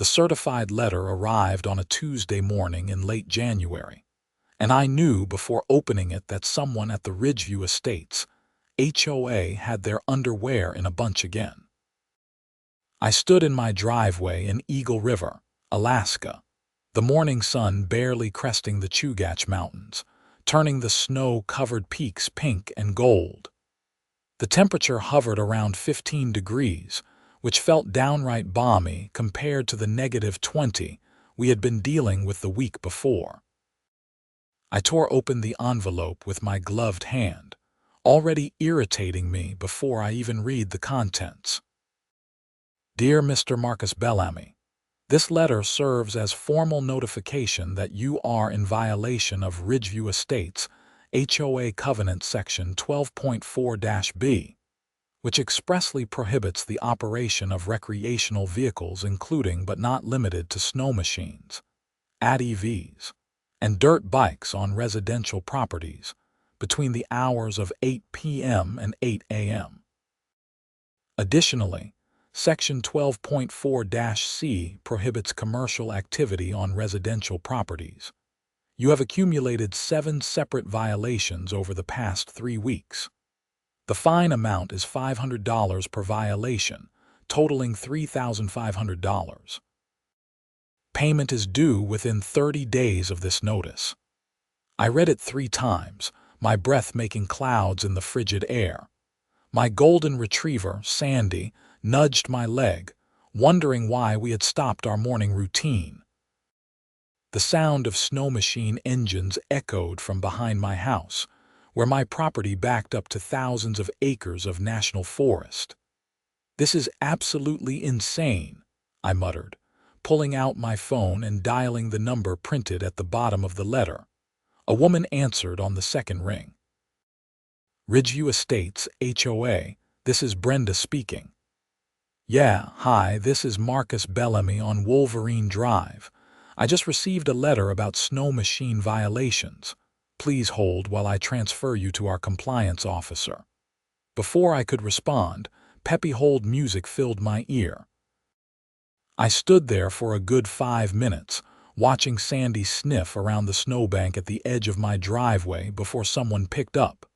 The certified letter arrived on a Tuesday morning in late January, and I knew before opening it that someone at the Ridgeview Estates, HOA, had their underwear in a bunch again. I stood in my driveway in Eagle River, Alaska, the morning sun barely cresting the Chugach Mountains, turning the snow-covered peaks pink and gold. The temperature hovered around 15 degrees, which felt downright balmy compared to the -20 we had been dealing with the week before. I tore open the envelope with my gloved hand, already irritating me before I even read the contents. Dear Mr. Marcus Bellamy, this letter serves as formal notification that you are in violation of Ridgeview Estates HOA Covenant Section 12.4-B, which expressly prohibits the operation of recreational vehicles including but not limited to snow machines, ATVs, and dirt bikes on residential properties between the hours of 8 p.m. and 8 a.m. Additionally, Section 12.4-C prohibits commercial activity on residential properties. You have accumulated 7 separate violations over the past 3 weeks. The fine amount is $500 per violation, totaling $3,500. Payment is due within 30 days of this notice. I read it 3 times, my breath making clouds in the frigid air. My golden retriever, Sandy, nudged my leg, wondering why we had stopped our morning routine. The sound of snow machine engines echoed from behind my house, where my property backed up to thousands of acres of national forest. This is absolutely insane, I muttered, pulling out my phone and dialing the number printed at the bottom of the letter. A woman answered on the second ring. Ridgeview Estates, HOA, this is Brenda speaking. Yeah, hi, this is Marcus Bellamy on Wolverine Drive. I just received a letter about snow machine violations. Please hold while I transfer you to our compliance officer. Before I could respond, peppy hold music filled my ear. I stood there for a good 5 minutes, watching Sandy sniff around the snowbank at the edge of my driveway before someone picked up.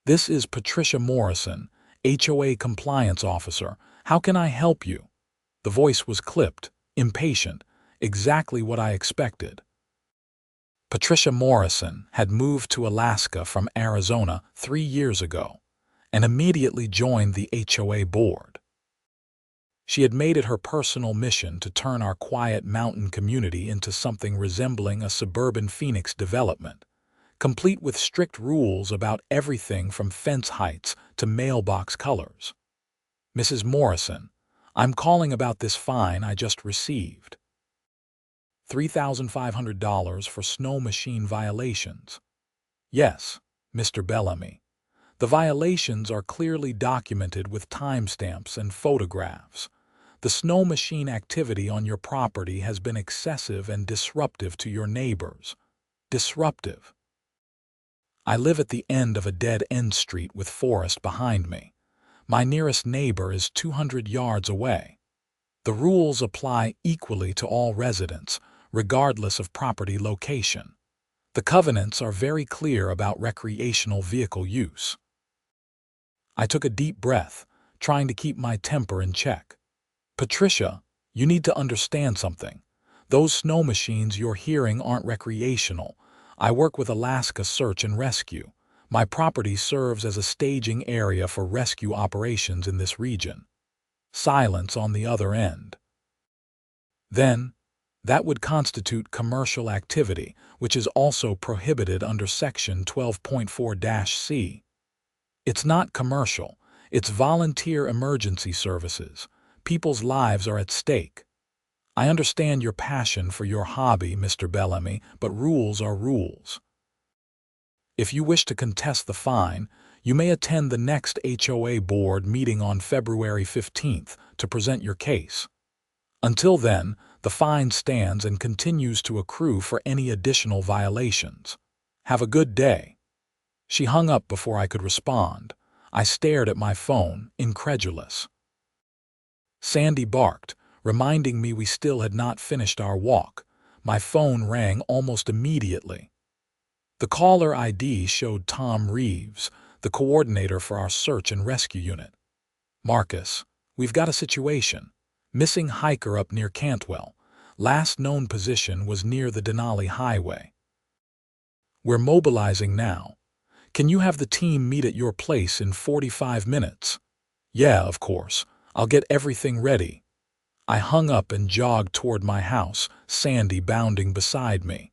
This is Patricia Morrison, HOA compliance officer. How can I help you? The voice was clipped, impatient, exactly what I expected. Patricia Morrison had moved to Alaska from Arizona 3 years ago and immediately joined the HOA board. She had made it her personal mission to turn our quiet mountain community into something resembling a suburban Phoenix development, complete with strict rules about everything from fence heights to mailbox colors. Mrs. Morrison, I'm calling about this fine I just received. $3,500 for snow machine violations. Yes, Mr. Bellamy. The violations are clearly documented with timestamps and photographs. The snow machine activity on your property has been excessive and disruptive to your neighbors. Disruptive. I live at the end of a dead-end street with forest behind me. My nearest neighbor is 200 yards away. The rules apply equally to all residents, regardless of property location. The covenants are very clear about recreational vehicle use. I took a deep breath, trying to keep my temper in check. Patricia, you need to understand something. Those snow machines you're hearing aren't recreational. I work with Alaska Search and Rescue. My property serves as a staging area for rescue operations in this region. Silence on the other end. Then, that would constitute commercial activity, which is also prohibited under Section 12.4-C. It's not commercial, it's volunteer emergency services. People's lives are at stake. I understand your passion for your hobby, Mr. Bellamy, but rules are rules. If you wish to contest the fine, you may attend the next HOA board meeting on February 15th to present your case. Until then, the fine stands and continues to accrue for any additional violations. Have a good day. She hung up before I could respond. I stared at my phone, incredulous. Sandy barked, reminding me we still had not finished our walk. My phone rang almost immediately. The caller ID showed Tom Reeves, the coordinator for our search and rescue unit. "Marcus, we've got a situation. Missing hiker up near Cantwell. Last known position was near the Denali Highway. We're mobilizing now. Can you have the team meet at your place in 45 minutes? Yeah, of course. I'll get everything ready." I hung up and jogged toward my house, Sandy bounding beside me.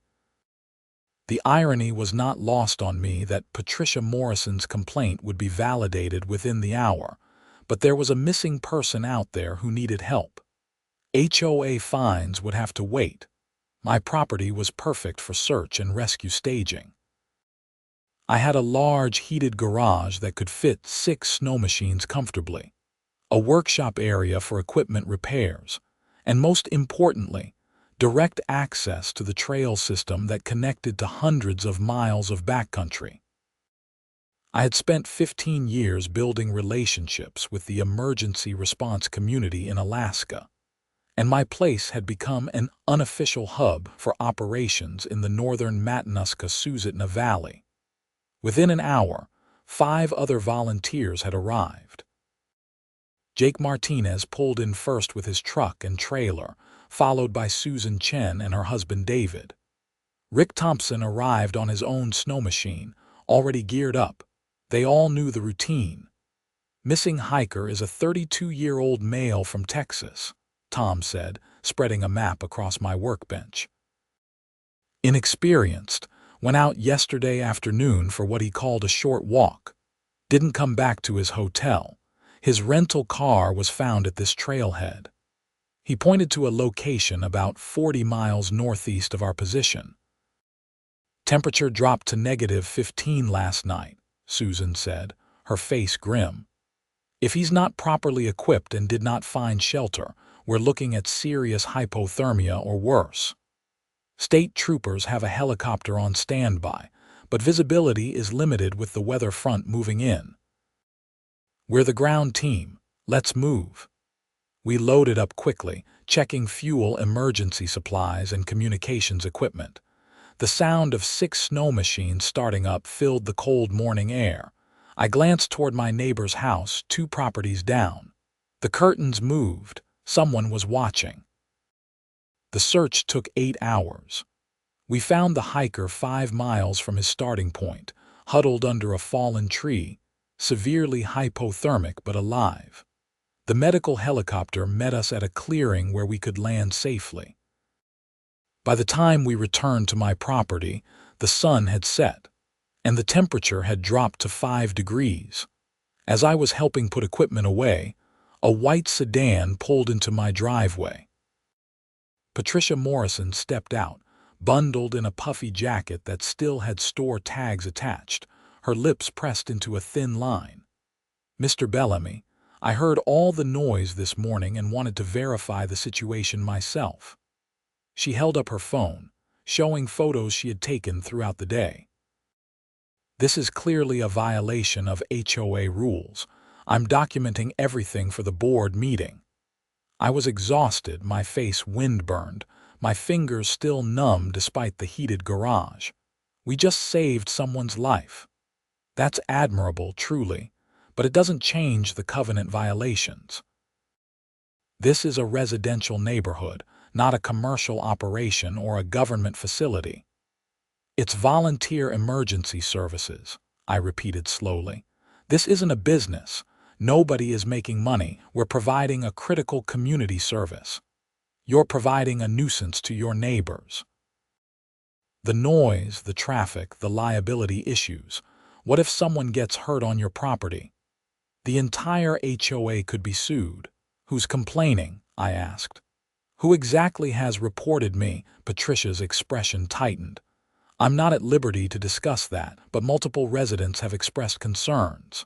The irony was not lost on me that Patricia Morrison's complaint would be validated within the hour, but there was a missing person out there who needed help. HOA fines would have to wait. My property was perfect for search and rescue staging. I had a large heated garage that could fit 6 snow machines comfortably, a workshop area for equipment repairs, and most importantly, direct access to the trail system that connected to hundreds of miles of backcountry. I had spent 15 years building relationships with the emergency response community in Alaska, and my place had become an unofficial hub for operations in the northern Matanuska-Susitna Valley. Within an hour, 5 other volunteers had arrived. Jake Martinez pulled in first with his truck and trailer, followed by Susan Chen and her husband David. Rick Thompson arrived on his own snow machine, already geared up. They all knew the routine. "Missing hiker is a 32-year-old male from Texas," Tom said, spreading a map across my workbench. "Inexperienced, went out yesterday afternoon for what he called a short walk. Didn't come back to his hotel. His rental car was found at this trailhead." He pointed to a location about 40 miles northeast of our position. "Temperature dropped to -15 last night," Susan said, her face grim. "If he's not properly equipped and did not find shelter, we're looking at serious hypothermia or worse. State troopers have a helicopter on standby, but visibility is limited with the weather front moving in. We're the ground team. Let's move." We loaded up quickly, checking fuel, emergency supplies, and communications equipment. The sound of 6 snow machines starting up filled the cold morning air. I glanced toward my neighbor's house, 2 properties down. The curtains moved. Someone was watching. The search took 8 hours. We found the hiker 5 miles from his starting point, huddled under a fallen tree, severely hypothermic but alive. The medical helicopter met us at a clearing where we could land safely. By the time we returned to my property, the sun had set, and the temperature had dropped to 5 degrees. As I was helping put equipment away, a white sedan pulled into my driveway. Patricia Morrison stepped out, bundled in a puffy jacket that still had store tags attached, her lips pressed into a thin line. "Mr. Bellamy, I heard all the noise this morning and wanted to verify the situation myself." She held up her phone, showing photos she had taken throughout the day. "This is clearly a violation of HOA rules. I'm documenting everything for the board meeting." I was exhausted, my face wind-burned, my fingers still numb despite the heated garage. We just saved someone's life. That's admirable, truly, but it doesn't change the covenant violations. This is a residential neighborhood, not a commercial operation or a government facility. "It's volunteer emergency services," I repeated slowly. "This isn't a business. Nobody is making money. We're providing a critical community service. You're providing a nuisance to your neighbors. The noise, the traffic, the liability issues. What if someone gets hurt on your property? The entire HOA could be sued." "Who's complaining?" I asked. "Who exactly has reported me?" Patricia's expression tightened. "I'm not at liberty to discuss that, but multiple residents have expressed concerns."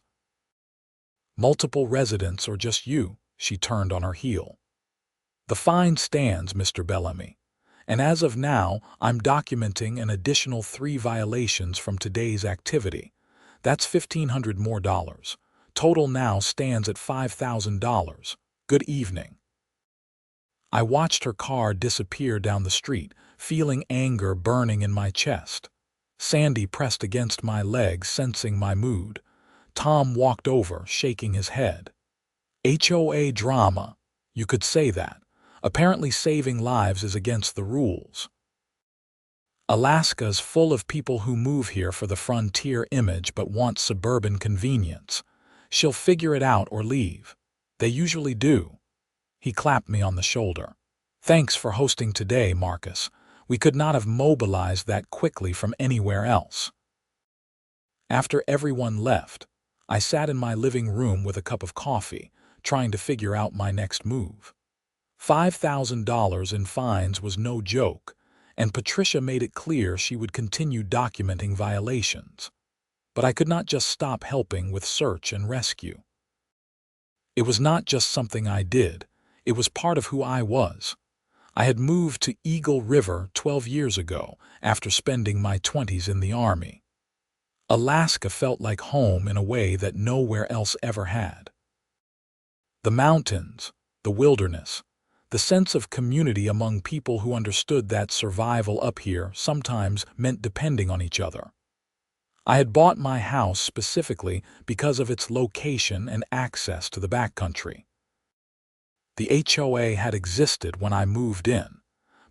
"Multiple residents or just you?" She turned on her heel. "The fine stands, Mr. Bellamy, and as of now, I'm documenting an additional 3 violations from today's activity. That's $1,500 more. Total now stands at $5,000. Good evening." I watched her car disappear down the street, feeling anger burning in my chest. Sandy pressed against my leg, sensing my mood. Tom walked over, shaking his head. HOA drama. You could say that. Apparently saving lives is against the rules. Alaska's full of people who move here for the frontier image but want suburban convenience. She'll figure it out or leave. They usually do. He clapped me on the shoulder. Thanks for hosting today, Marcus. We could not have mobilized that quickly from anywhere else. After everyone left, I sat in my living room with a cup of coffee, trying to figure out my next move. $5,000 in fines was no joke, and Patricia made it clear she would continue documenting violations. But I could not just stop helping with search and rescue. It was not just something I did, it was part of who I was. I had moved to Eagle River 12 years ago after spending my 20s in the Army. Alaska felt like home in a way that nowhere else ever had. The mountains, the wilderness, the sense of community among people who understood that survival up here sometimes meant depending on each other. I had bought my house specifically because of its location and access to the backcountry. The HOA had existed when I moved in,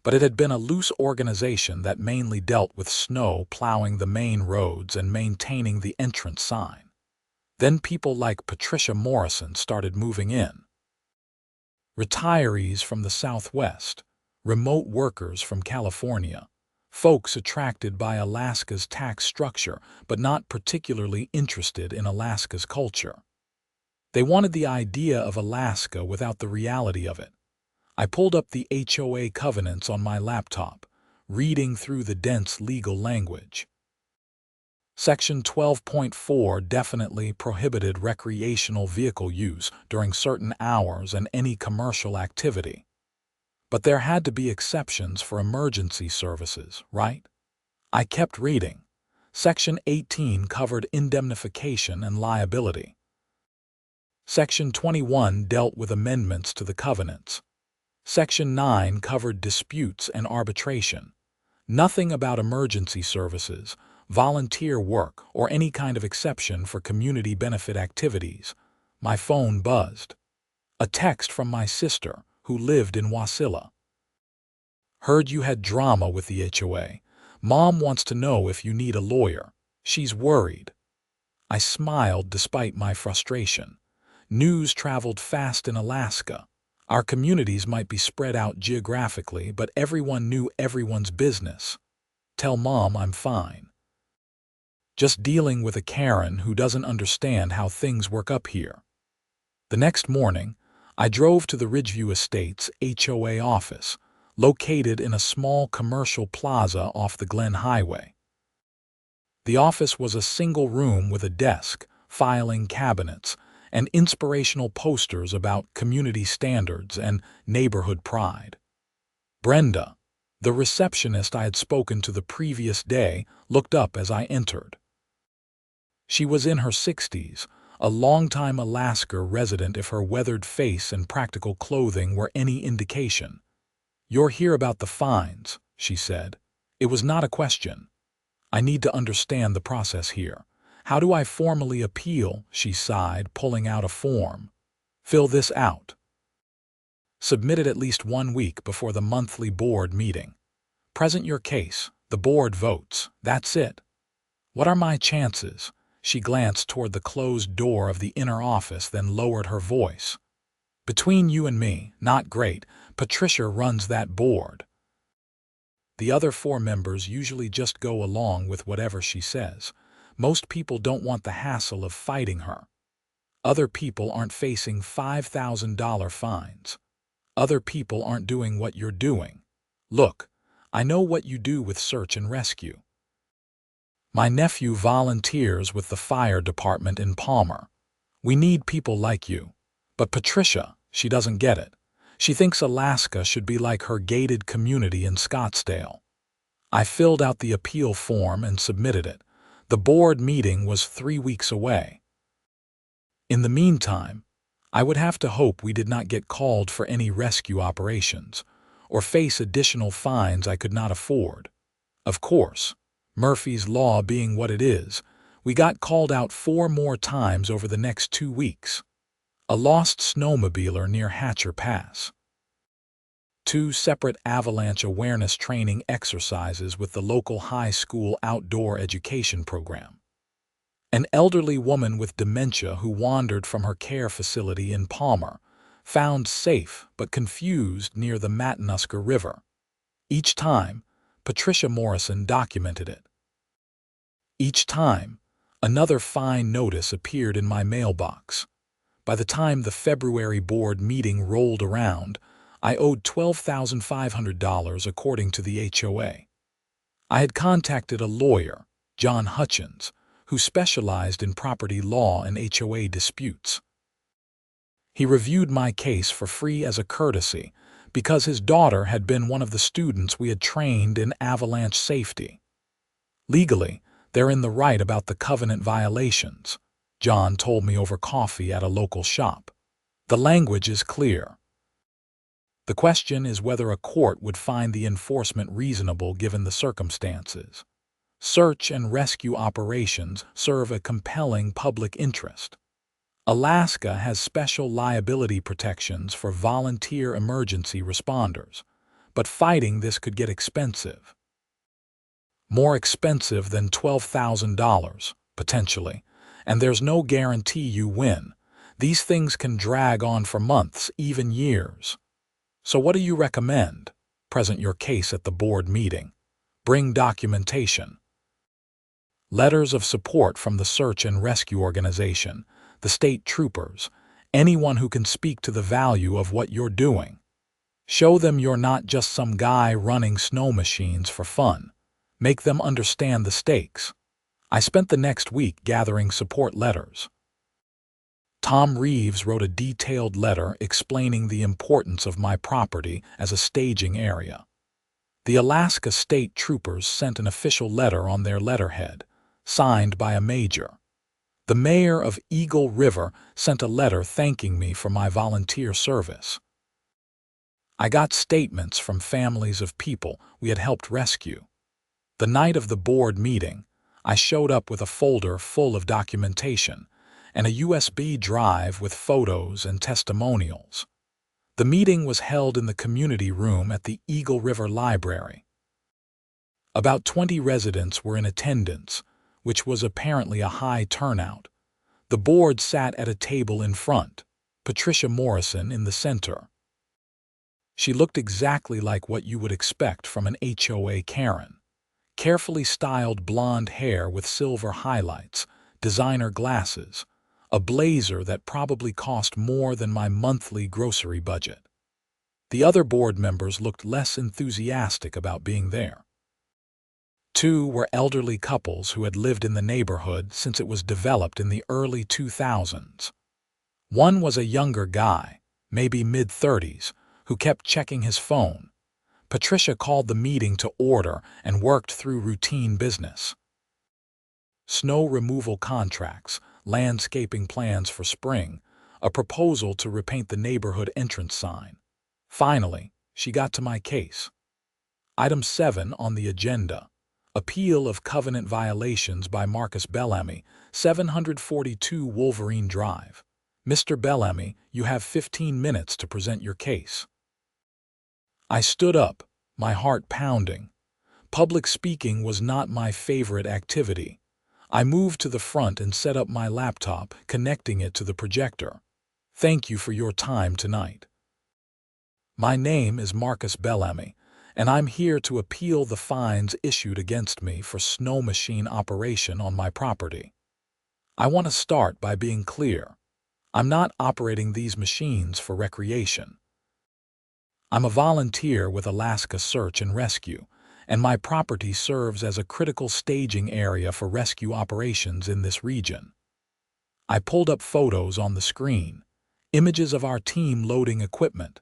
but it had been a loose organization that mainly dealt with snow plowing the main roads and maintaining the entrance sign. Then people like Patricia Morrison started moving in. Retirees from the Southwest, remote workers from California, folks attracted by Alaska's tax structure but not particularly interested in Alaska's culture. They wanted the idea of Alaska without the reality of it. I pulled up the HOA covenants on my laptop, reading through the dense legal language. Section 12.4 definitely prohibited recreational vehicle use during certain hours and any commercial activity. But there had to be exceptions for emergency services, right? I kept reading. Section 18 covered indemnification and liability. Section 21 dealt with amendments to the covenants. Section 9 covered disputes and arbitration. Nothing about emergency services, volunteer work, or any kind of exception for community benefit activities. My phone buzzed. A text from my sister, who lived in Wasilla. Heard you had drama with the HOA. Mom wants to know if you need a lawyer. She's worried. I smiled despite my frustration. News traveled fast in Alaska. Our communities might be spread out geographically, but everyone knew everyone's business. Tell Mom I'm fine. Just dealing with a Karen who doesn't understand how things work up here. The next morning, I drove to the Ridgeview Estates HOA office, located in a small commercial plaza off the Glen Highway. The office was a single room with a desk, filing cabinets, and inspirational posters about community standards and neighborhood pride. Brenda, the receptionist I had spoken to the previous day, looked up as I entered. She was in her 60s, a longtime Alaska resident if her weathered face and practical clothing were any indication. "You're here about the fines," she said. It was not a question. "I need to understand the process here. How do I formally appeal?" she sighed, pulling out a form. "Fill this out. Submit it at least 1 week before the monthly board meeting. Present your case. The board votes. That's it." What are my chances? She glanced toward the closed door of the inner office, then lowered her voice. "Between you and me, not great. Patricia runs that board. The other 4 members usually just go along with whatever she says. Most people don't want the hassle of fighting her. Other people aren't facing $5,000 fines. Other people aren't doing what you're doing. Look, I know what you do with search and rescue. My nephew volunteers with the fire department in Palmer. We need people like you. But Patricia, she doesn't get it. She thinks Alaska should be like her gated community in Scottsdale." I filled out the appeal form and submitted it. The board meeting was 3 weeks away. In the meantime, I would have to hope we did not get called for any rescue operations, or face additional fines I could not afford. Of course, Murphy's Law being what it is, we got called out 4 more times over the next 2 weeks. A lost snowmobiler near Hatcher Pass. 2 separate avalanche awareness training exercises with the local high school outdoor education program. An elderly woman with dementia who wandered from her care facility in Palmer, found safe but confused near the Matanuska River. Each time, Patricia Morrison documented it. Each time, another fine notice appeared in my mailbox. By the time the February board meeting rolled around, I owed $12,500 according to the HOA. I had contacted a lawyer, John Hutchins, who specialized in property law and HOA disputes. He reviewed my case for free as a courtesy because his daughter had been one of the students we had trained in avalanche safety. Legally, they're in the right about the covenant violations, John told me over coffee at a local shop. The language is clear. The question is whether a court would find the enforcement reasonable given the circumstances. Search and rescue operations serve a compelling public interest. Alaska has special liability protections for volunteer emergency responders, but fighting this could get expensive. More expensive than $12,000, potentially, and there's no guarantee you win. These things can drag on for months, even years. So what do you recommend? Present your case at the board meeting. Bring documentation. Letters of support from the search and rescue organization, the state troopers, anyone who can speak to the value of what you're doing. Show them you're not just some guy running snow machines for fun. Make them understand the stakes. I spent the next week gathering support letters. Tom Reeves wrote a detailed letter explaining the importance of my property as a staging area. The Alaska State Troopers sent an official letter on their letterhead, signed by a major. The mayor of Eagle River sent a letter thanking me for my volunteer service. I got statements from families of people we had helped rescue. The night of the board meeting, I showed up with a folder full of documentation and a USB drive with photos and testimonials. The meeting was held in the community room at the Eagle River Library. About 20 residents were in attendance, which was apparently a high turnout. The board sat at a table in front, Patricia Morrison in the center. She looked exactly like what you would expect from an HOA Karen. Carefully styled blonde hair with silver highlights, designer glasses, a blazer that probably cost more than my monthly grocery budget. The other board members looked less enthusiastic about being there. 2 were elderly couples who had lived in the neighborhood since it was developed in the early 2000s. One was a younger guy, maybe mid-30s, who kept checking his phone. Patricia called the meeting to order and worked through routine business. Snow removal contracts, landscaping plans for spring, a proposal to repaint the neighborhood entrance sign. Finally, she got to my case. Item 7 on the agenda. Appeal of covenant violations by Marcus Bellamy, 742 Wolverine Drive. Mr. Bellamy, you have 15 minutes to present your case. I stood up, my heart pounding. Public speaking was not my favorite activity. I moved to the front and set up my laptop, connecting it to the projector. Thank you for your time tonight. My name is Marcus Bellamy, and I'm here to appeal the fines issued against me for snow machine operation on my property. I want to start by being clear. I'm not operating these machines for recreation. I'm a volunteer with Alaska Search and Rescue, and my property serves as a critical staging area for rescue operations in this region. I pulled up photos on the screen, images of our team loading equipment,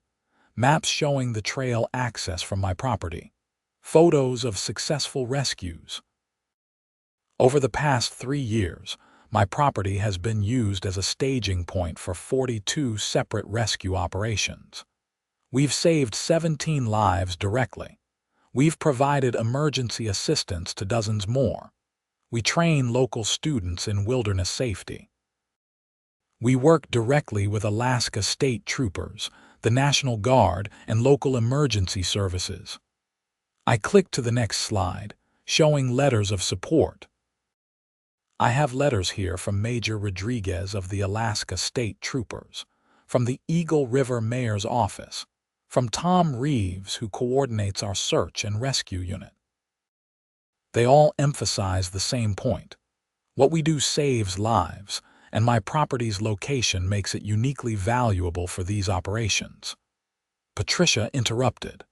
maps showing the trail access from my property, photos of successful rescues. Over the past 3 years, My property has been used as a staging point for 42 separate rescue operations. We've saved 17 lives directly. We've provided emergency assistance to dozens more. We train local students in wilderness safety. We work directly with Alaska State Troopers, the National Guard, and local emergency services. I click to the next slide, showing letters of support. I have letters here from Major Rodriguez of the Alaska State Troopers, from the Eagle River Mayor's office, from Tom Reeves, who coordinates our search and rescue unit. They all emphasize the same point. What we do saves lives, and my property's location makes it uniquely valuable for these operations. Patricia interrupted.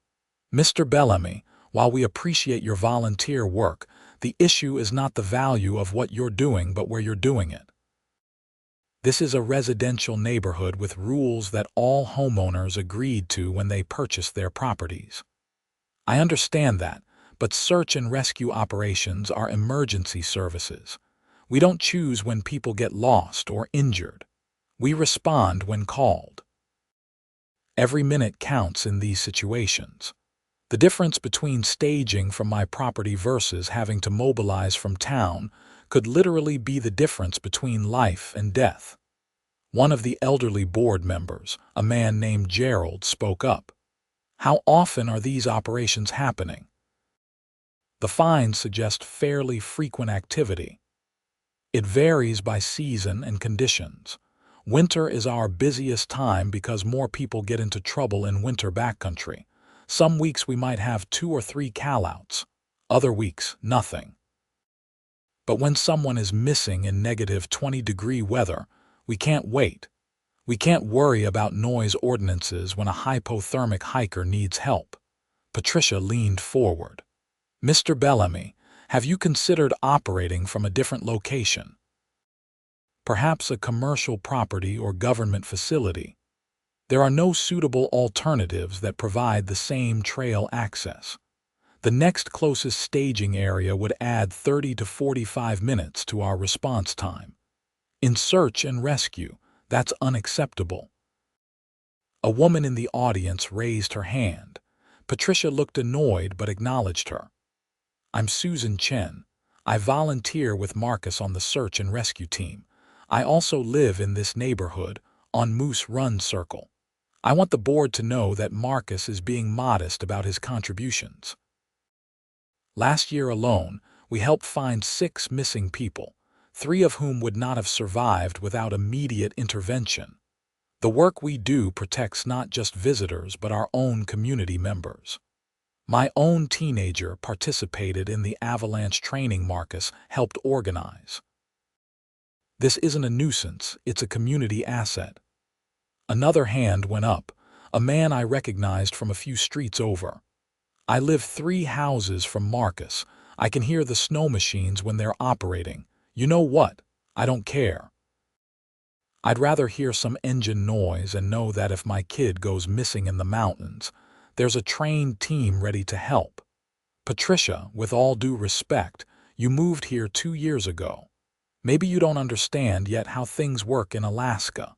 Mr. Bellamy, while we appreciate your volunteer work, the issue is not the value of what you're doing but where you're doing it. This is a residential neighborhood with rules that all homeowners agreed to when they purchased their properties. I understand that, but search and rescue operations are emergency services. We don't choose when people get lost or injured. We respond when called. Every minute counts in these situations. The difference between staging from my property versus having to mobilize from town could literally be the difference between life and death. One of the elderly board members, a man named Gerald, spoke up. How often are these operations happening? The finds suggest fairly frequent activity. It varies by season and conditions. Winter is our busiest time because more people get into trouble in winter backcountry. Some weeks we might have 2 or 3 call-outs. Other weeks, nothing. But when someone is missing in negative 20-degree weather, we can't wait. We can't worry about noise ordinances when a hypothermic hiker needs help. Patricia leaned forward. Mr. Bellamy, have you considered operating from a different location? Perhaps a commercial property or government facility. There are no suitable alternatives that provide the same trail access. The next closest staging area would add 30 to 45 minutes to our response time. In search and rescue, that's unacceptable. A woman in the audience raised her hand. Patricia looked annoyed but acknowledged her. I'm Susan Chen. I volunteer with Marcus on the search and rescue team. I also live in this neighborhood, on Moose Run Circle. I want the board to know that Marcus is being modest about his contributions. Last year alone, we helped find 6 missing people, 3 of whom would not have survived without immediate intervention. The work we do protects not just visitors but our own community members. My own teenager participated in the avalanche training Marcus helped organize. This isn't a nuisance, it's a community asset. Another hand went up, a man I recognized from a few streets over. I live 3 houses from Marcus. I can hear the Snowmachines when they're operating. You know what? I don't care. I'd rather hear some engine noise and know that if my kid goes missing in the mountains, there's a trained team ready to help. Patricia, with all due respect, you moved here 2 years ago. Maybe you don't understand yet how things work in Alaska.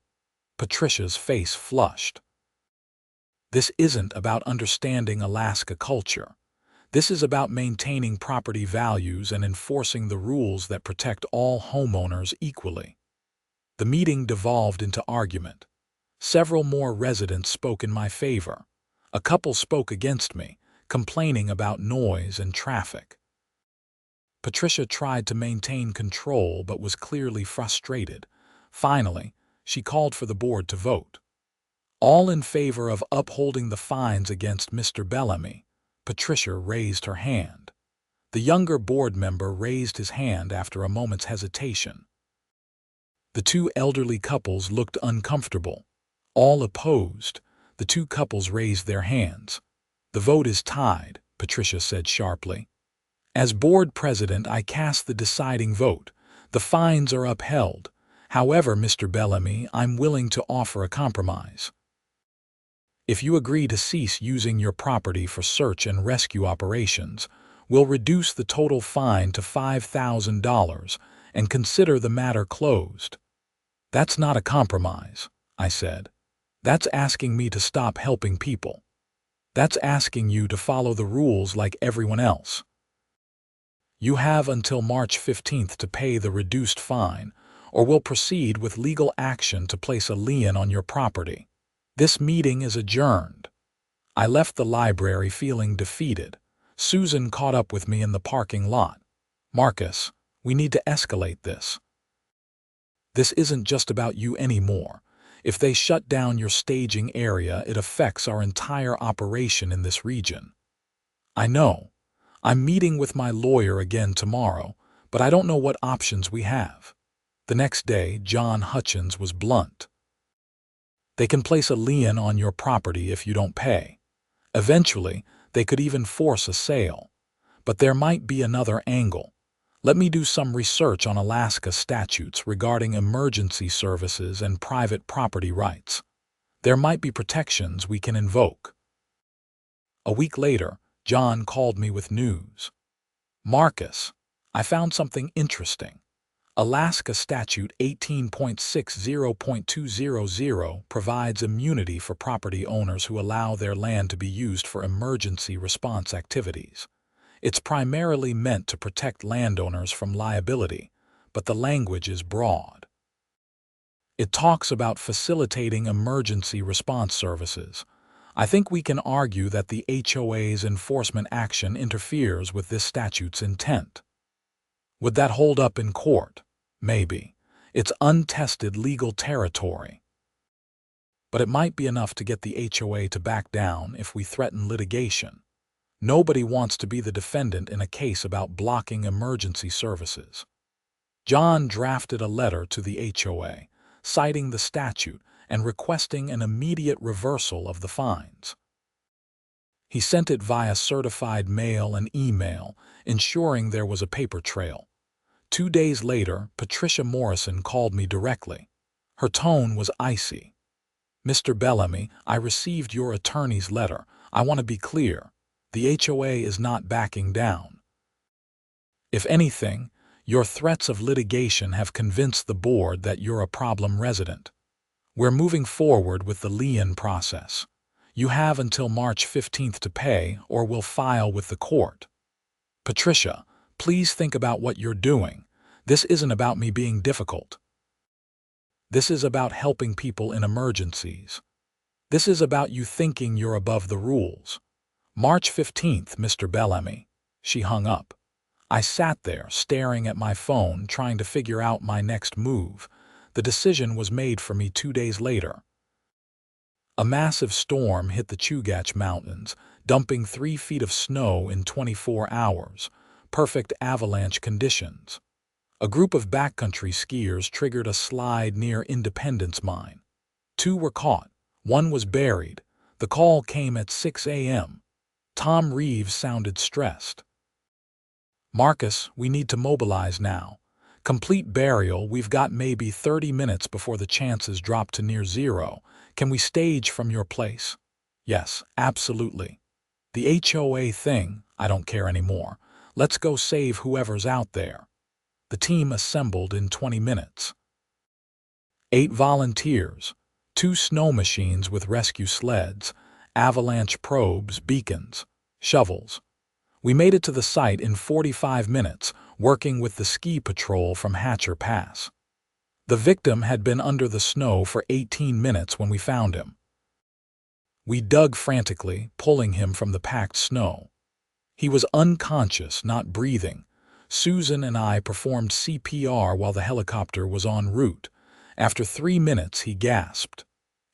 Patricia's face flushed. This isn't about understanding Alaska culture. This is about maintaining property values and enforcing the rules that protect all homeowners equally. The meeting devolved into argument. Several more residents spoke in my favor. A couple spoke against me, complaining about noise and traffic. Patricia tried to maintain control but was clearly frustrated. Finally, she called for the board to vote. All in favor of upholding the fines against Mr. Bellamy. Patricia raised her hand. The younger board member raised his hand after a moment's hesitation. The 2 elderly couples looked uncomfortable. All opposed. The 2 couples raised their hands. The vote is tied, Patricia said sharply. As board president, I cast the deciding vote. The fines are upheld. However, Mr. Bellamy, I'm willing to offer a compromise. If you agree to cease using your property for search and rescue operations, we'll reduce the total fine to $5,000 and consider the matter closed." "That's not a compromise," I said. "That's asking me to stop helping people. That's asking you to follow the rules like everyone else. You have until March 15th to pay the reduced fine, or we'll proceed with legal action to place a lien on your property. This meeting is adjourned." I left the library feeling defeated. Susan caught up with me in the parking lot. "Marcus, we need to escalate this. This isn't just about you anymore. If they shut down your staging area, it affects our entire operation in this region." "I know. I'm meeting with my lawyer again tomorrow, but I don't know what options we have." The next day, John Hutchins was blunt. "They can place a lien on your property if you don't pay. Eventually, they could even force a sale. But there might be another angle. Let me do some research on Alaska statutes regarding emergency services and private property rights. There might be protections we can invoke." A week later, John called me with news. "Marcus, I found something interesting. Alaska Statute 18.60.200 provides immunity for property owners who allow their land to be used for emergency response activities. It's primarily meant to protect landowners from liability, but the language is broad. It talks about facilitating emergency response services. I think we can argue that the HOA's enforcement action interferes with this statute's intent. Would that hold up in court? Maybe. It's untested legal territory. But it might be enough to get the HOA to back down if we threaten litigation. Nobody wants to be the defendant in a case about blocking emergency services." John drafted a letter to the HOA, citing the statute and requesting an immediate reversal of the fines. He sent it via certified mail and email, ensuring there was a paper trail. 2 days later, Patricia Morrison called me directly. Her tone was icy. "Mr. Bellamy, I received your attorney's letter. I want to be clear. The HOA is not backing down. If anything, your threats of litigation have convinced the board that you're a problem resident. We're moving forward with the lien process. You have until March 15th to pay, or we'll file with the court. Patricia, please think about what you're doing. This isn't about me being difficult. This is about helping people in emergencies. This is about you thinking you're above the rules. March 15th, Mr. Bellamy." She hung up. I sat there, staring at my phone, trying to figure out my next move. The decision was made for me 2 days later. A massive storm hit the Chugach Mountains, dumping 3 feet of snow in 24 hours. Perfect avalanche conditions. A group of backcountry skiers triggered a slide near Independence Mine. 2 were caught. 1 was buried. The call came at 6 a.m. Tom Reeves sounded stressed. "Marcus, we need to mobilize now. Complete burial, we've got maybe 30 minutes before the chances drop to near zero. Can we stage from your place?" "Yes, absolutely." "The HOA thing, I don't care anymore. Let's go save whoever's out there." The team assembled in 20 minutes. 8 volunteers, 2 Snowmachines with rescue sleds, avalanche probes, beacons, shovels. We made it to the site in 45 minutes, working with the ski patrol from Hatcher Pass. The victim had been under the snow for 18 minutes when we found him. We dug frantically, pulling him from the packed snow. He was unconscious, not breathing. Susan and I performed CPR while the helicopter was en route. After 3 minutes, he gasped.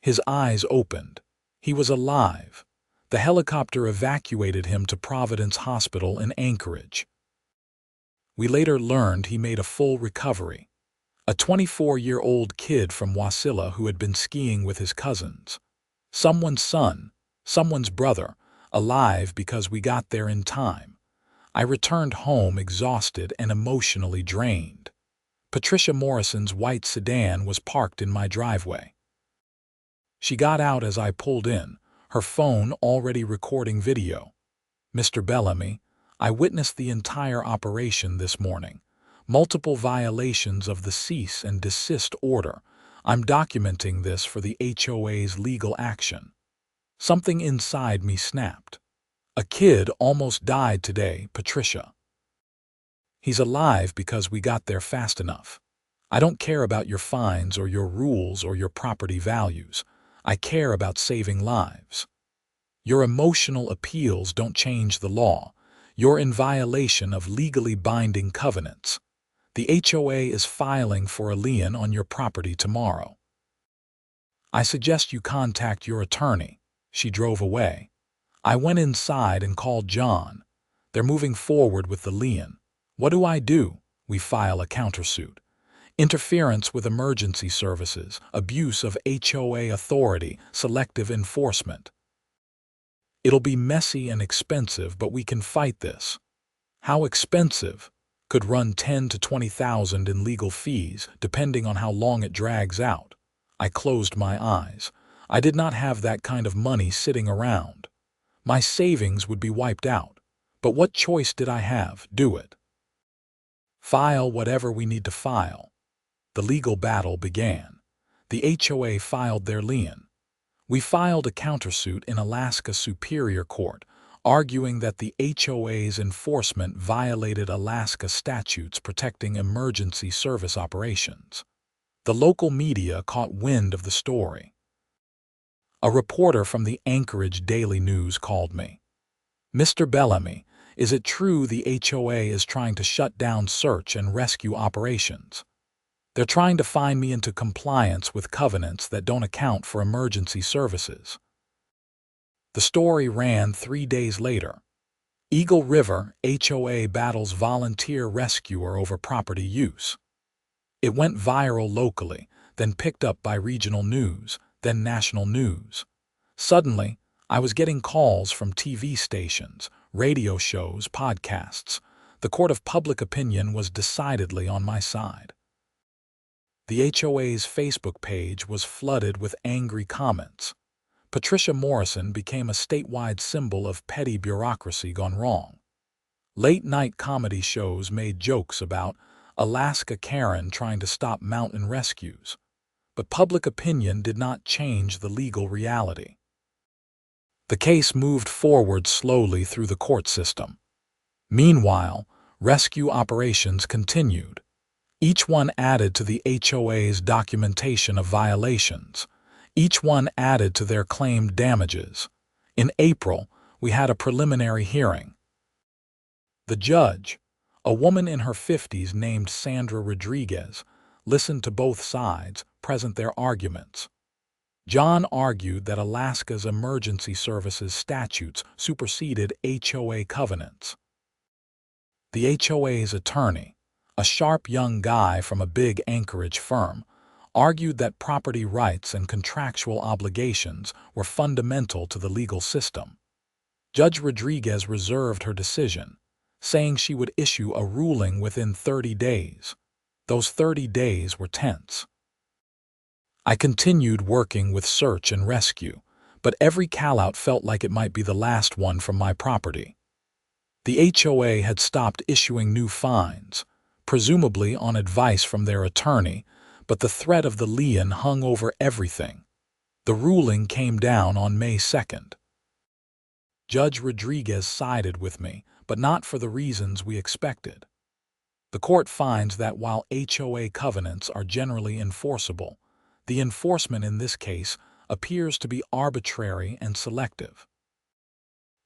His eyes opened. He was alive. The helicopter evacuated him to Providence Hospital in Anchorage. We later learned he made a full recovery. A 24-year-old kid from Wasilla who had been skiing with his cousins. Someone's son, someone's brother, alive because we got there in time. I returned home exhausted and emotionally drained. Patricia Morrison's white sedan was parked in my driveway. She got out as I pulled in, her phone already recording video. "Mr. Bellamy, I witnessed the entire operation this morning. multiple violations of the cease and desist order. I'm documenting this for the HOA's legal action. Something inside me snapped. A kid almost died today, Patricia. He's alive because we got there fast enough. I don't care about your fines or your rules or your property values. I care about saving lives. Your emotional appeals don't change the law. You're in violation of legally binding covenants. The HOA is filing for a lien on your property tomorrow. I suggest you contact your attorney. She drove away. I went inside and called John. They're moving forward with the lien. What do? We file a countersuit. Interference with emergency services, abuse of HOA authority, selective enforcement. It'll be messy and expensive, but we can fight this. How expensive? Could run $10,000 to $20,000 in legal fees, depending on how long it drags out. I closed my eyes. I did not have that kind of money sitting around. My savings would be wiped out. But what choice did I have? Do it. File whatever we need to file. The legal battle began. The HOA filed their lien. We filed a countersuit in Alaska Superior Court, arguing that the HOA's enforcement violated Alaska statutes protecting emergency service operations. The local media caught wind of the story. A reporter from the Anchorage Daily News called me. "Mr. Bellamy, is it true the HOA is trying to shut down search and rescue operations? They're trying to fine me into compliance with covenants that don't account for emergency services." The story ran 3 days later. Eagle River HOA battles volunteer rescuer over property use. It went viral locally, then picked up by regional news, then national news. Suddenly, I was getting calls from TV stations, radio shows, podcasts. The court of public opinion was decidedly on my side. The HOA's Facebook page was flooded with angry comments. Patricia Morrison became a statewide symbol of petty bureaucracy gone wrong. Late-night comedy shows made jokes about Alaska Karen trying to stop mountain rescues. But public opinion did not change the legal reality. The case moved forward slowly through the court system. Meanwhile, rescue operations continued. Each one added to the HOA's documentation of violations. Each one added to their claimed damages. In April, we had a preliminary hearing. The judge, a woman in her 50s named Sandra Rodriguez, listened to both sides, present their arguments. John argued that Alaska's emergency services statutes superseded HOA covenants. The HOA's attorney, a sharp young guy from a big Anchorage firm, argued that property rights and contractual obligations were fundamental to the legal system. Judge Rodriguez reserved her decision, saying she would issue a ruling within 30 days. Those 30 days were tense. I continued working with search and rescue, but every callout felt like it might be the last one from my property. The HOA had stopped issuing new fines, presumably on advice from their attorney, but the threat of the lien hung over everything. The ruling came down on May 2nd. Judge Rodriguez sided with me, but not for the reasons we expected. The court finds that while HOA covenants are generally enforceable, the enforcement in this case appears to be arbitrary and selective.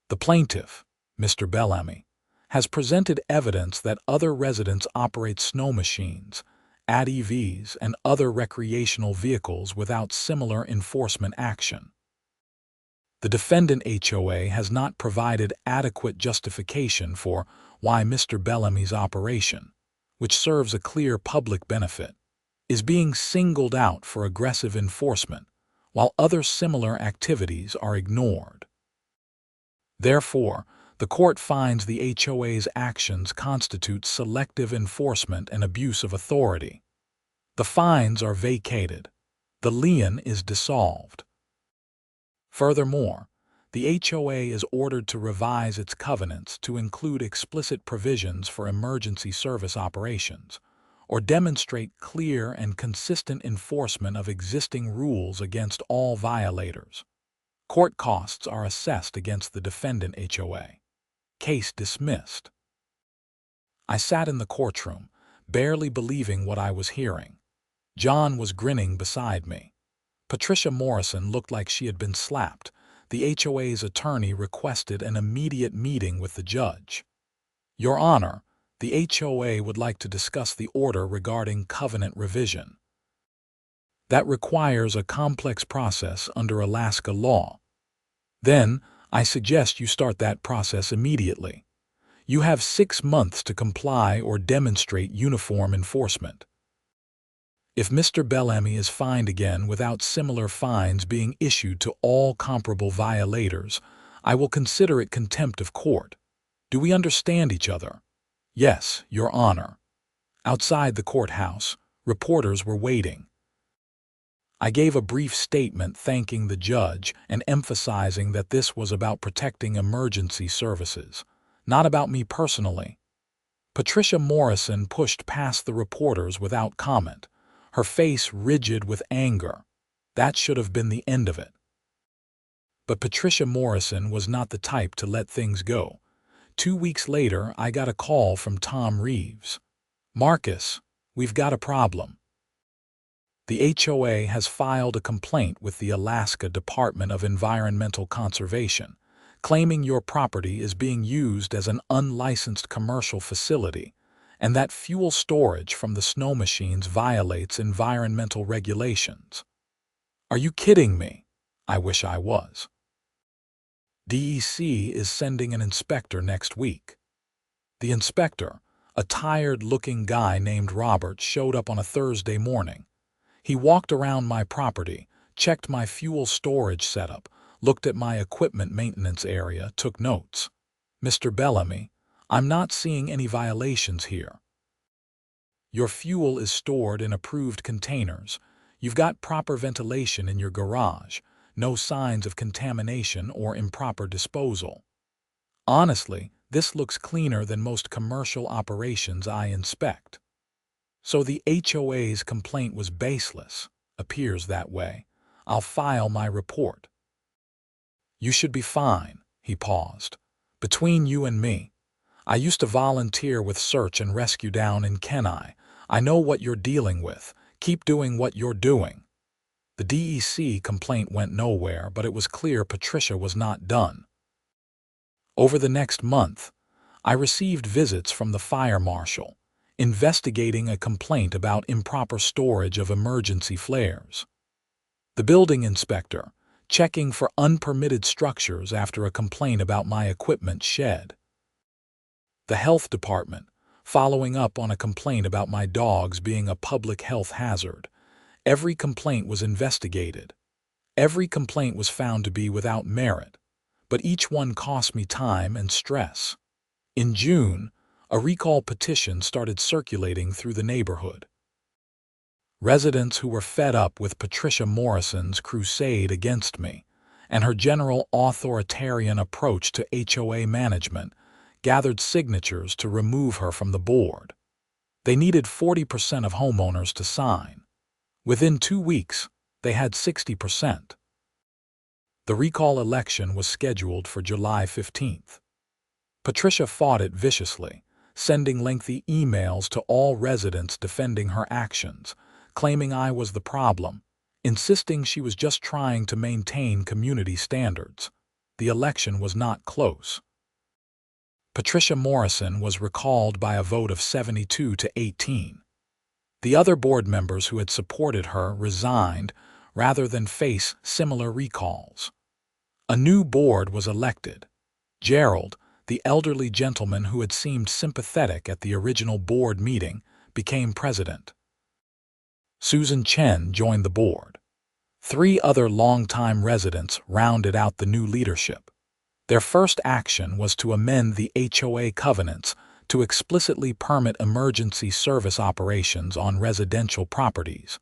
The plaintiff, Mr. Bellamy, has presented evidence that other residents operate snowmachines, ATVs, and other recreational vehicles without similar enforcement action. The defendant HOA has not provided adequate justification for why Mr. Bellamy's operation, which serves a clear public benefit, is being singled out for aggressive enforcement, while other similar activities are ignored. Therefore, the court finds the HOA's actions constitute selective enforcement and abuse of authority. The fines are vacated. The lien is dissolved. Furthermore, the HOA is ordered to revise its covenants to include explicit provisions for emergency service operations, or demonstrate clear and consistent enforcement of existing rules against all violators. Court costs are assessed against the defendant HOA. Case dismissed. I sat in the courtroom, barely believing what I was hearing. John was grinning beside me. Patricia Morrison looked like she had been slapped. The HOA's attorney requested an immediate meeting with the judge. Your Honor, the HOA would like to discuss the order regarding covenant revision. That requires a complex process under Alaska law. Then, I suggest you start that process immediately. You have 6 months to comply or demonstrate uniform enforcement. If Mr. Bellamy is fined again without similar fines being issued to all comparable violators, I will consider it contempt of court. Do we understand each other? Yes, Your Honor. Outside the courthouse, reporters were waiting. I gave a brief statement thanking the judge and emphasizing that this was about protecting emergency services, not about me personally. Patricia Morrison pushed past the reporters without comment, her face rigid with anger. That should have been the end of it. But Patricia Morrison was not the type to let things go. 2 weeks later, I got a call from Tom Reeves. Marcus, we've got a problem. The HOA has filed a complaint with the Alaska Department of Environmental Conservation, claiming your property is being used as an unlicensed commercial facility and that fuel storage from the Snowmachines violates environmental regulations. Are you kidding me? I wish I was. DEC is sending an inspector next week. The inspector, a tired-looking guy named Robert, showed up on a Thursday morning. He walked around my property, checked my fuel storage setup, looked at my equipment maintenance area, took notes. Mr. Bellamy, I'm not seeing any violations here. Your fuel is stored in approved containers. You've got proper ventilation in your garage, no signs of contamination or improper disposal. Honestly, this looks cleaner than most commercial operations I inspect. So the HOA's complaint was baseless. Appears that way. I'll file my report. You should be fine, he paused. Between you and me, I used to volunteer with search and rescue down in Kenai. I know what you're dealing with. Keep doing what you're doing. The DEC complaint went nowhere, but it was clear Patricia was not done. Over the next month, I received visits from the fire marshal, investigating a complaint about improper storage of emergency flares. The building inspector, checking for unpermitted structures after a complaint about my equipment shed. The health department, following up on a complaint about my dogs being a public health hazard. Every complaint was investigated. Every complaint was found to be without merit, but each one cost me time and stress. In June, a recall petition started circulating through the neighborhood. Residents who were fed up with Patricia Morrison's crusade against me and her general authoritarian approach to HOA management gathered signatures to remove her from the board. They needed 40% of homeowners to sign. Within 2 weeks, they had 60%. The recall election was scheduled for July 15th. Patricia fought it viciously, sending lengthy emails to all residents defending her actions, claiming I was the problem, insisting she was just trying to maintain community standards. The election was not close. Patricia Morrison was recalled by a vote of 72 to 18. The other board members who had supported her resigned rather than face similar recalls. A new board was elected. Gerald, the elderly gentleman who had seemed sympathetic at the original board meeting, became president. Susan Chen joined the board. 3 other longtime residents rounded out the new leadership. Their first action was to amend the HOA covenants to explicitly permit emergency service operations on residential properties,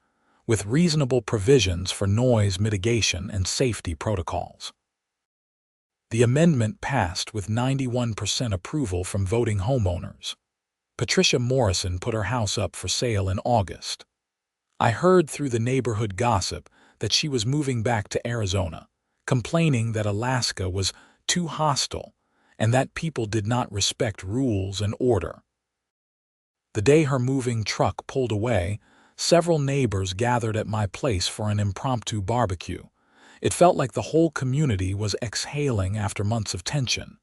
with reasonable provisions for noise mitigation and safety protocols. The amendment passed with 91% approval from voting homeowners. Patricia Morrison put her house up for sale in August. I heard through the neighborhood gossip that she was moving back to Arizona, complaining that Alaska was too hostile and that people did not respect rules and order. The day her moving truck pulled away, several neighbors gathered at my place for an impromptu barbecue. It felt like the whole community was exhaling after months of tension.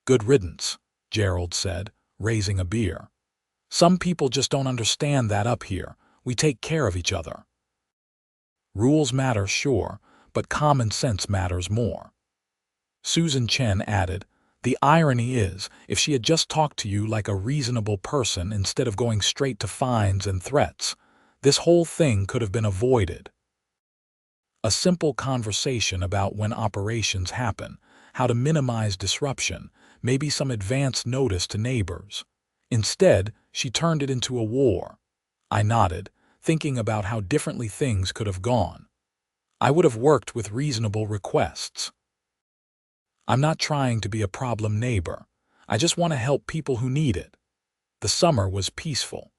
"Good riddance," Gerald said, raising a beer. "Some people just don't understand that up here. We take care of each other." Rules matter, sure, but common sense matters more. Susan Chen added, "The irony is, if she had just talked to you like a reasonable person instead of going straight to fines and threats, this whole thing could have been avoided." A simple conversation about when operations happen, how to minimize disruption, maybe some advance notice to neighbors. Instead, she turned it into a war. I nodded, thinking about how differently things could have gone. I would have worked with reasonable requests. I'm not trying to be a problem neighbor. I just want to help people who need it. The summer was peaceful.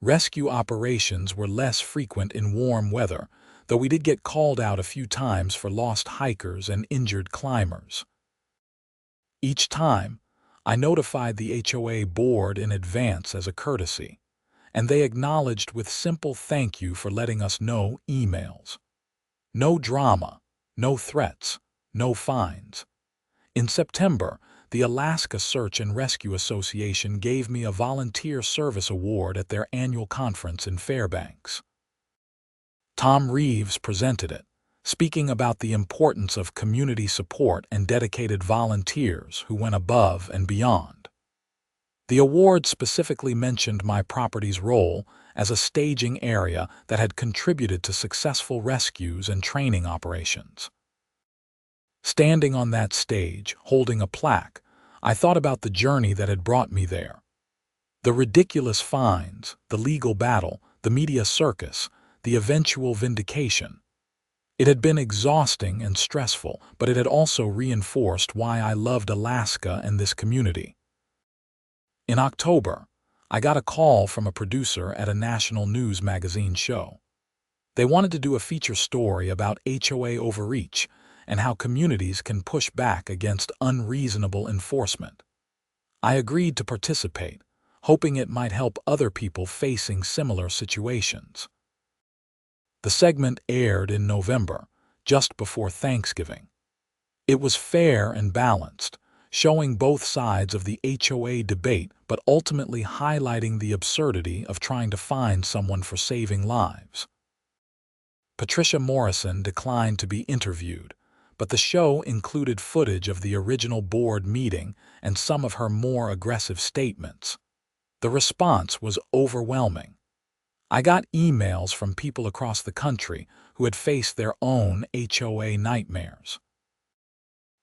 Rescue operations were less frequent in warm weather, though we did get called out a few times for lost hikers and injured climbers. Each time, I notified the HOA board in advance as a courtesy, and they acknowledged with simple "thank you for letting us know" emails. No drama, no threats, no fines. In September, the Alaska Search and Rescue Association gave me a volunteer service award at their annual conference in Fairbanks. Tom Reeves presented it, speaking about the importance of community support and dedicated volunteers who went above and beyond. The award specifically mentioned my property's role as a staging area that had contributed to successful rescues and training operations. Standing on that stage, holding a plaque, I thought about the journey that had brought me there. The ridiculous fines, the legal battle, the media circus, the eventual vindication. It had been exhausting and stressful, but it had also reinforced why I loved Alaska and this community. In October, I got a call from a producer at a national news magazine show. They wanted to do a feature story about HOA overreach and how communities can push back against unreasonable enforcement. I agreed to participate, hoping it might help other people facing similar situations. The segment aired in November, just before Thanksgiving. It was fair and balanced, showing both sides of the HOA debate but ultimately highlighting the absurdity of trying to fine someone for saving lives. Patricia Morrison declined to be interviewed, but the show included footage of the original board meeting and some of her more aggressive statements. The response was overwhelming. I got emails from people across the country who had faced their own HOA nightmares.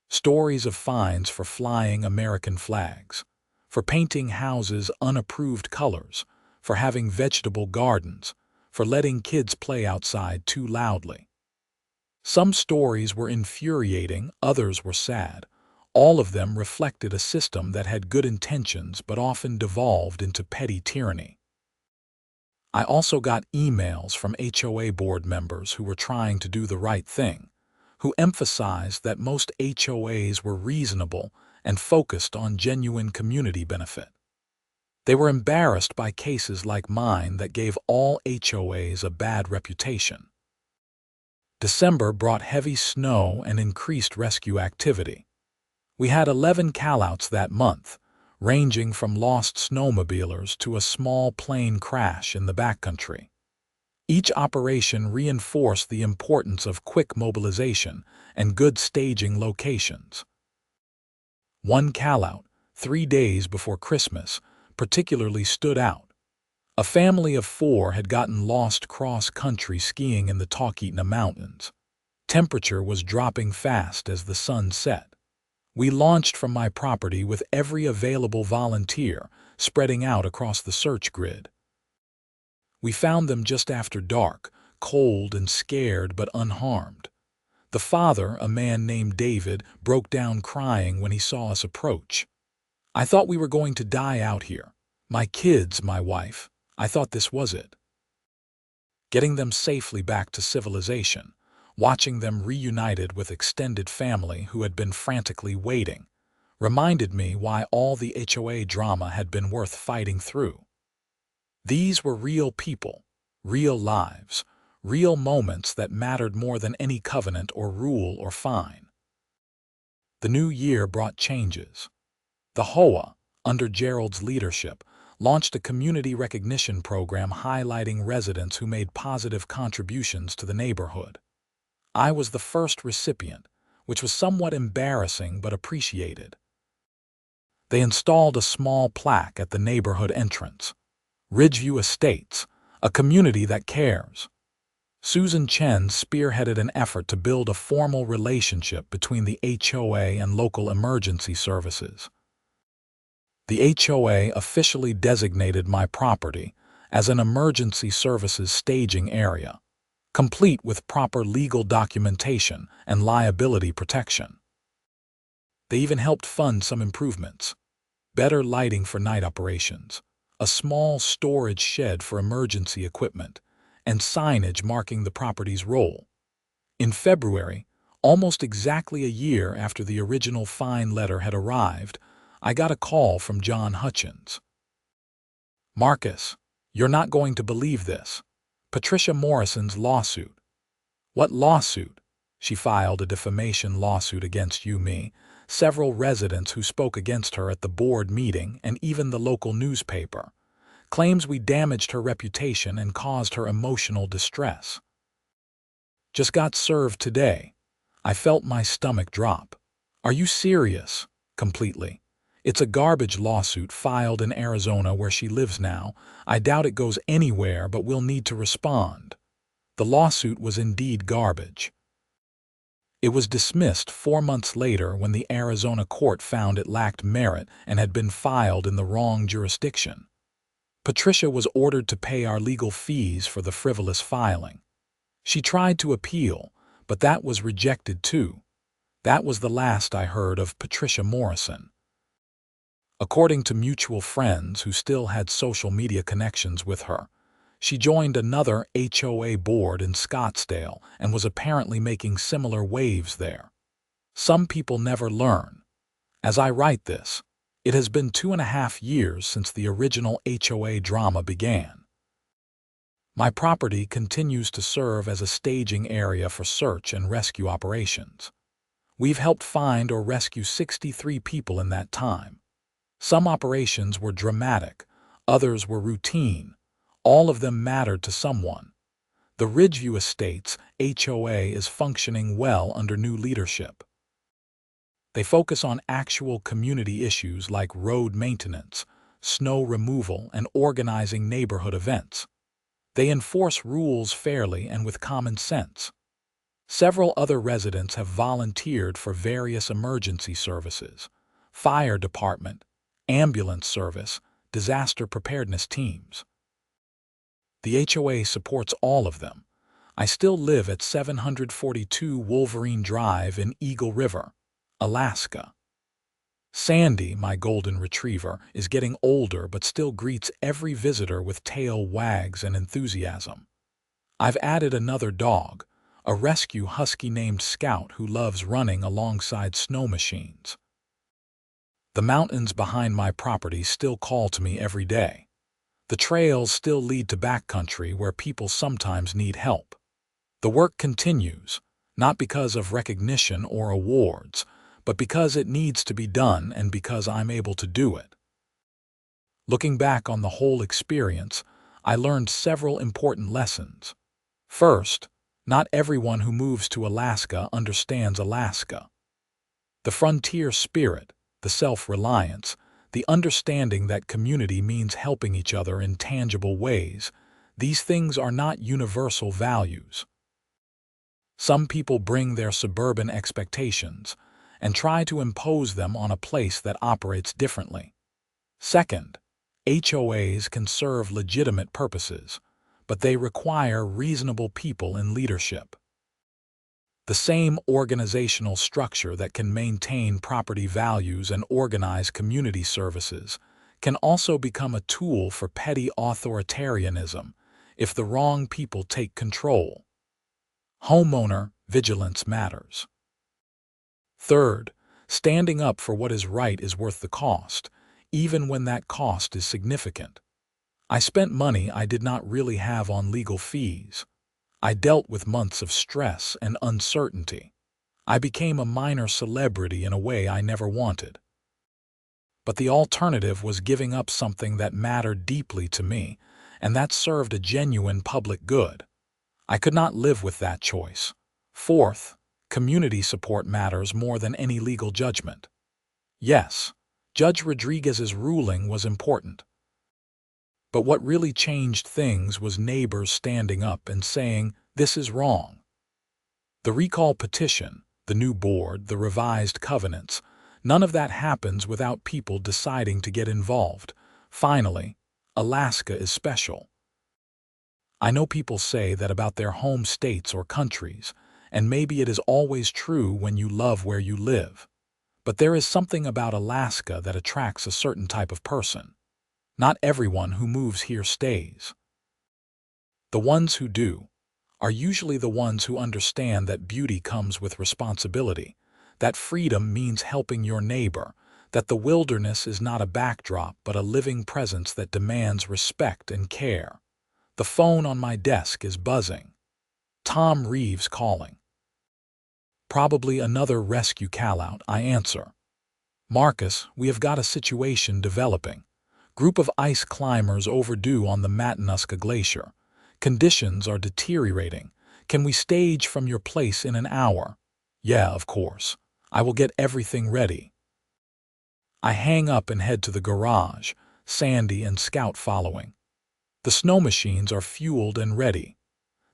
Stories of fines for flying American flags, for painting houses unapproved colors, for having vegetable gardens, for letting kids play outside too loudly. Some stories were infuriating, others were sad. All of them reflected a system that had good intentions but often devolved into petty tyranny. I also got emails from HOA board members who were trying to do the right thing, who emphasized that most HOAs were reasonable and focused on genuine community benefit. They were embarrassed by cases like mine that gave all HOAs a bad reputation. December brought heavy snow and increased rescue activity. We had 11 callouts that month, ranging from lost snowmobilers to a small plane crash in the backcountry. Each operation reinforced the importance of quick mobilization and good staging locations. One callout, 3 days before Christmas, particularly stood out. A family of 4 had gotten lost cross-country skiing in the Talkeetna Mountains. Temperature was dropping fast as the sun set. We launched from my property with every available volunteer, spreading out across the search grid. We found them just after dark, cold and scared but unharmed. The father, a man named David, broke down crying when he saw us approach. "I thought we were going to die out here. My kids, my wife. I thought this was it." Getting them safely back to civilization, watching them reunited with extended family who had been frantically waiting, reminded me why all the HOA drama had been worth fighting through. These were real people, real lives, real moments that mattered more than any covenant or rule or fine. The new year brought changes. The HOA, under Gerald's leadership, launched a community recognition program highlighting residents who made positive contributions to the neighborhood. I was the first recipient, which was somewhat embarrassing but appreciated. They installed a small plaque at the neighborhood entrance. Ridgeview Estates, a community that cares. Susan Chen spearheaded an effort to build a formal relationship between the HOA and local emergency services. The HOA officially designated my property as an emergency services staging area, complete with proper legal documentation and liability protection. They even helped fund some improvements: better lighting for night operations, a small storage shed for emergency equipment, and signage marking the property's role. In February, almost exactly a year after the original fine letter had arrived, I got a call from John Hutchins. "Marcus, you're not going to believe this. Patricia Morrison's lawsuit." "What lawsuit?" "She filed a defamation lawsuit against me, several residents who spoke against her at the board meeting, and even the local newspaper. Claims we damaged her reputation and caused her emotional distress." "Just got served today." I felt my stomach drop. "Are you serious?" "Completely. It's a garbage lawsuit filed in Arizona where she lives now. I doubt it goes anywhere, but we'll need to respond." The lawsuit was indeed garbage. It was dismissed 4 months later when the Arizona court found it lacked merit and had been filed in the wrong jurisdiction. Patricia was ordered to pay our legal fees for the frivolous filing. She tried to appeal, but that was rejected too. That was the last I heard of Patricia Morrison. According to mutual friends who still had social media connections with her, she joined another HOA board in Scottsdale and was apparently making similar waves there. Some people never learn. As I write this, it has been 2.5 years since the original HOA drama began. My property continues to serve as a staging area for search and rescue operations. We've helped find or rescue 63 people in that time. Some operations were dramatic, others were routine. All of them mattered to someone. The Ridgeview Estates HOA is functioning well under new leadership. They focus on actual community issues like road maintenance, snow removal, and organizing neighborhood events. They enforce rules fairly and with common sense. Several other residents have volunteered for various emergency services: fire department, ambulance service, disaster preparedness teams. The HOA supports all of them. I still live at 742 Wolverine Drive in Eagle River, Alaska. Sandy, my golden retriever, is getting older but still greets every visitor with tail wags and enthusiasm. I've added another dog, a rescue husky named Scout who loves running alongside Snowmachines. The mountains behind my property still call to me every day. The trails still lead to backcountry where people sometimes need help. The work continues, not because of recognition or awards, but because it needs to be done and because I'm able to do it. Looking back on the whole experience, I learned several important lessons. First, not everyone who moves to Alaska understands Alaska. The frontier spirit, the self-reliance, the understanding that community means helping each other in tangible ways, these things are not universal values. Some people bring their suburban expectations and try to impose them on a place that operates differently. Second, HOAs can serve legitimate purposes, but they require reasonable people in leadership. The same organizational structure that can maintain property values and organize community services can also become a tool for petty authoritarianism if the wrong people take control. Homeowner vigilance matters. Third, standing up for what is right is worth the cost, even when that cost is significant. I spent money I did not really have on legal fees. I dealt with months of stress and uncertainty. I became a minor celebrity in a way I never wanted. But the alternative was giving up something that mattered deeply to me, and that served a genuine public good. I could not live with that choice. Fourth, community support matters more than any legal judgment. Yes, Judge Rodriguez's ruling was important. But what really changed things was neighbors standing up and saying, "This is wrong." The recall petition, the new board, the revised covenants, none of that happens without people deciding to get involved. Finally, Alaska is special. I know people say that about their home states or countries, and maybe it is always true when you love where you live. But there is something about Alaska that attracts a certain type of person. Not everyone who moves here stays. The ones who do are usually the ones who understand that beauty comes with responsibility, that freedom means helping your neighbor, that the wilderness is not a backdrop but a living presence that demands respect and care. The phone on my desk is buzzing. Tom Reeves calling. Probably another rescue call-out, I answer. "Marcus, we have got a situation developing. Group of ice climbers overdue on the Matanuska Glacier. Conditions are deteriorating. Can we stage from your place in an hour?" "Yeah, of course. I will get everything ready." I hang up and head to the garage, Sandy and Scout following. The Snowmachines are fueled and ready.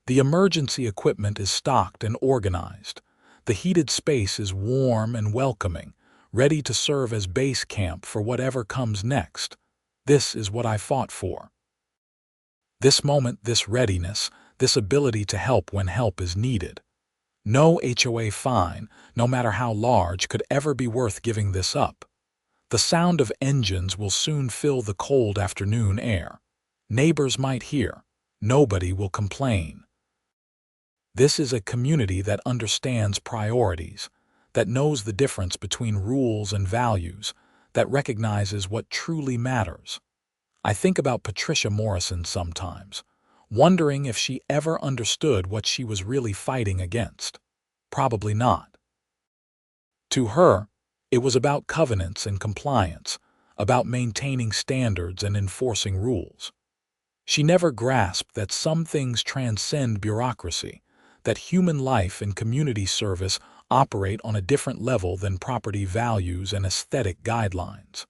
The emergency equipment is stocked and organized. The heated space is warm and welcoming, ready to serve as base camp for whatever comes next. This is what I fought for. This moment, this readiness, this ability to help when help is needed. No HOA fine, no matter how large, could ever be worth giving this up. The sound of engines will soon fill the cold afternoon air. Neighbors might hear. Nobody will complain. This is a community that understands priorities, that knows the difference between rules and values, that recognizes what truly matters. I think about Patricia Morrison sometimes, wondering if she ever understood what she was really fighting against. Probably not. To her, it was about covenants and compliance, about maintaining standards and enforcing rules. She never grasped that some things transcend bureaucracy, that human life and community service operate on a different level than property values and aesthetic guidelines.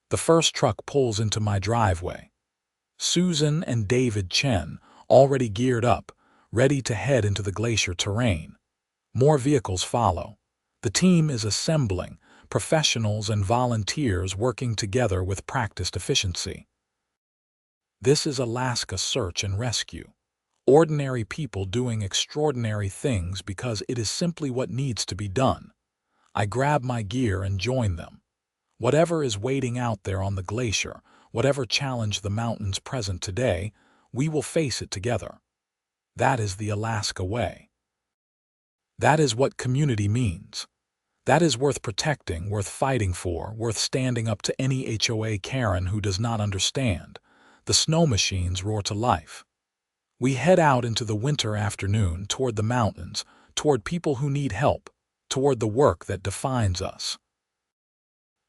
The first truck pulls into my driveway. Susan and David Chen, already geared up, ready to head into the glacier terrain. More vehicles follow. The team is assembling, professionals and volunteers working together with practiced efficiency. This is Alaska Search and Rescue. Ordinary people doing extraordinary things because it is simply what needs to be done. I grab my gear and join them. Whatever is waiting out there on the glacier, whatever challenge the mountains present today, we will face it together. That is the Alaska way. That is what community means. That is worth protecting, worth fighting for, worth standing up to any HOA Karen who does not understand. The Snowmachines roar to life. We head out into the winter afternoon toward the mountains, toward people who need help, toward the work that defines us.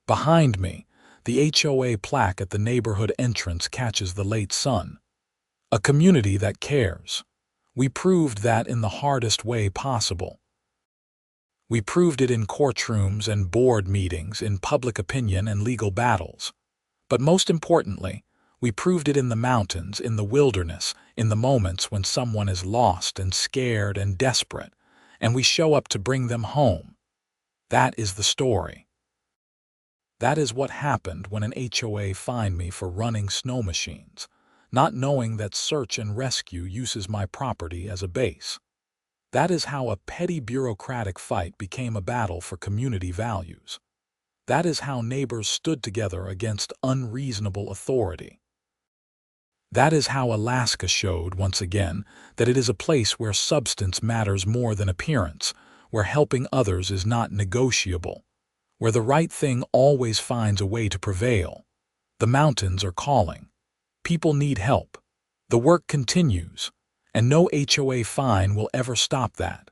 Behind me, the HOA plaque at the neighborhood entrance catches the late sun. A community that cares. We proved that in the hardest way possible. We proved it in courtrooms and board meetings, in public opinion and legal battles. But most importantly, we proved it in the mountains, in the wilderness, in the moments when someone is lost and scared and desperate, and we show up to bring them home. That is the story. That is what happened when an HOA fined me for running Snowmachines, not knowing that search and rescue uses my property as a base. That is how a petty bureaucratic fight became a battle for community values. That is how neighbors stood together against unreasonable authority. That is how Alaska showed, once again, that it is a place where substance matters more than appearance, where helping others is not negotiable, where the right thing always finds a way to prevail. The mountains are calling. People need help. The work continues, and no HOA fine will ever stop that.